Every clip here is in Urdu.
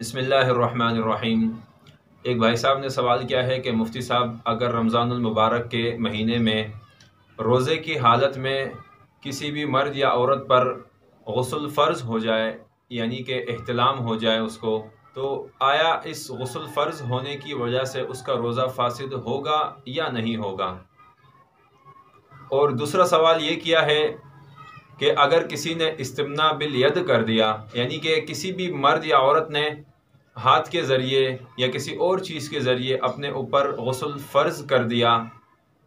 بسم اللہ الرحمن الرحیم۔ ایک بھائی صاحب نے سوال کیا ہے کہ مفتی صاحب، اگر رمضان المبارک کے مہینے میں روزے کی حالت میں کسی بھی مرد یا عورت پر غسل فرض ہو جائے، یعنی کہ احتلام ہو جائے اس کو، تو آیا اس غسل فرض ہونے کی وجہ سے اس کا روزہ فاسد ہوگا یا نہیں ہوگا؟ اور دوسرا سوال یہ کیا ہے کہ اگر کسی نے استمنا بالید کر دیا، یعنی کہ کسی بھی مرد یا عورت نے ہاتھ کے ذریعے یا کسی اور چیز کے ذریعے اپنے اوپر غسل فرض کر دیا،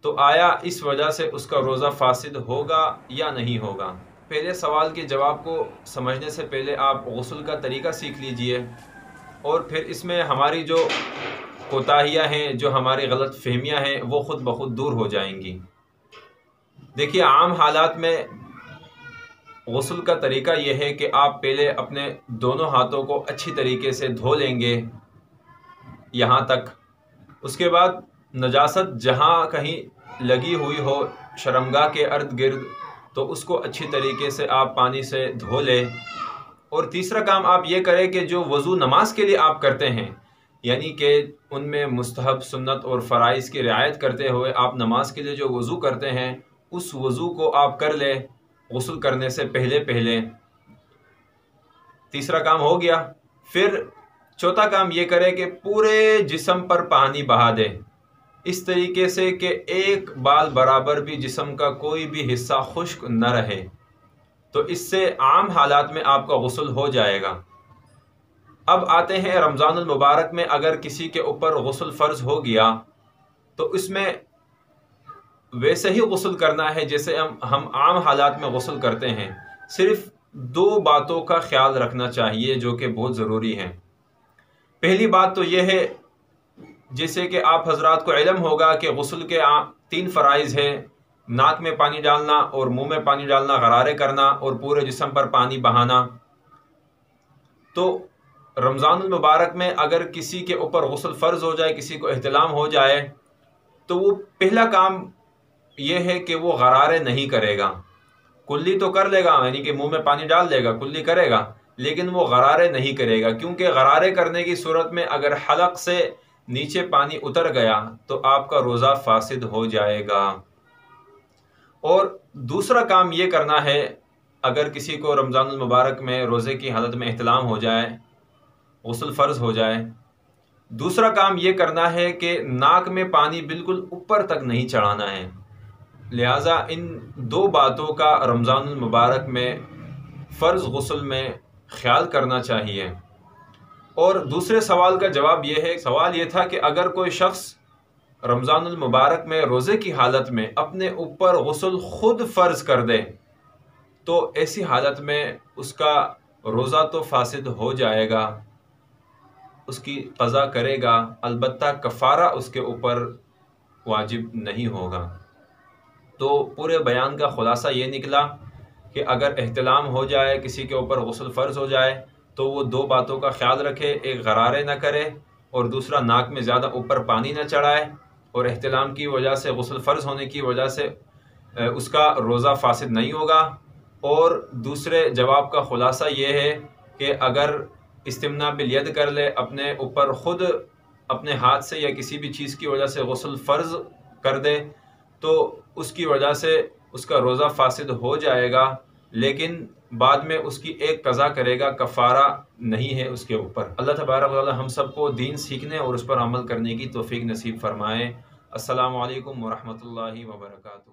تو آیا اس وجہ سے اس کا روزہ فاسد ہوگا یا نہیں ہوگا؟ پہلے سوال کے جواب کو سمجھنے سے پہلے آپ غسل کا طریقہ سیکھ لیجئے، اور پھر اس میں ہماری جو کوتاہیاں ہیں، جو ہماری غلط فہمیاں ہیں، وہ خود بخود دور ہو جائیں گی۔ دیکھیے، عام حالات میں غسل کا طریقہ یہ ہے کہ آپ پہلے اپنے دونوں ہاتھوں کو اچھی طریقے سے دھو لیں گے یہاں تک، اس کے بعد نجاست جہاں کہیں لگی ہوئی ہو شرمگاہ کے ارد گرد، تو اس کو اچھی طریقے سے آپ پانی سے دھو لیں۔ اور تیسرا کام آپ یہ کریں کہ جو وضو نماز کے لیے آپ کرتے ہیں، یعنی کہ ان میں مستحب، سنت اور فرائض کی رعایت کرتے ہوئے آپ نماز کے لیے جو وضو کرتے ہیں، اس وضو کو آپ کر لیں غسل کرنے سے پہلے۔ تیسرا کام ہو گیا۔ پھر چوتھا کام یہ کرے کہ پورے جسم پر پانی بہا دے، اس طریقے سے کہ ایک بال برابر بھی جسم کا کوئی بھی حصہ خشک نہ رہے، تو اس سے عام حالات میں آپ کا غسل ہو جائے گا۔ اب آتے ہیں رمضان المبارک میں اگر کسی کے اوپر غسل فرض ہو گیا، تو اس میں ویسے ہی غسل کرنا ہے جیسے ہم عام حالات میں غسل کرتے ہیں۔ صرف دو باتوں کا خیال رکھنا چاہیے جو کہ بہت ضروری ہیں۔ پہلی بات تو یہ ہے، جیسے کہ آپ حضرات کو علم ہوگا کہ غسل کے 3 فرائض ہیں: ناک میں پانی ڈالنا اور منہ میں پانی ڈالنا، غرارے کرنا اور پورے جسم پر پانی بہانا۔ تو رمضان المبارک میں اگر کسی کے اوپر غسل فرض ہو جائے، کسی کو احتلام ہو جائے، تو وہ پہلا کام یہ ہے کہ وہ غرارے نہیں کرے گا۔ کلی تو کر لے گا، یعنی کہ منہ میں پانی ڈال دے گا، کلی کرے گا، لیکن وہ غرارے نہیں کرے گا، کیونکہ غرارے کرنے کی صورت میں اگر حلق سے نیچے پانی اتر گیا تو آپ کا روزہ فاسد ہو جائے گا۔ اور دوسرا کام یہ کرنا ہے، اگر کسی کو رمضان المبارک میں روزے کی حالت میں احتلام ہو جائے، غسل فرض ہو جائے، دوسرا کام یہ کرنا ہے کہ ناک میں پانی بالکل اوپر تک نہیں چڑھانا ہے۔ لہٰذا ان 2 باتوں کا رمضان المبارک میں فرض غسل میں خیال کرنا چاہیے۔ اور دوسرے سوال کا جواب یہ ہے، سوال یہ تھا کہ اگر کوئی شخص رمضان المبارک میں روزے کی حالت میں اپنے اوپر غسل خود فرض کر دے، تو ایسی حالت میں اس کا روزہ تو فاسد ہو جائے گا، اس کی قضا کرے گا، البتہ کفارہ اس کے اوپر واجب نہیں ہوگا۔ تو پورے بیان کا خلاصہ یہ نکلا کہ اگر احتلام ہو جائے، کسی کے اوپر غسل فرض ہو جائے، تو وہ 2 باتوں کا خیال رکھے: ایک غرارے نہ کرے، اور دوسرا ناک میں زیادہ اوپر پانی نہ چڑھائے، اور احتلام کی وجہ سے، غسل فرض ہونے کی وجہ سے اس کا روزہ فاسد نہیں ہوگا۔ اور دوسرے جواب کا خلاصہ یہ ہے کہ اگر استمنا بالید کر لے، اپنے اوپر خود اپنے ہاتھ سے یا کسی بھی چیز کی وجہ سے غسل فرض کر دے، تو اس کی وجہ سے اس کا روزہ فاسد ہو جائے گا، لیکن بعد میں اس کی ایک قضا کرے گا، کفارہ نہیں ہے اس کے اوپر۔ اللہ تبارک و تعالی ہم سب کو دین سیکھنے اور اس پر عمل کرنے کی توفیق نصیب فرمائے۔ السلام علیکم ورحمۃ اللہ وبرکاتہ۔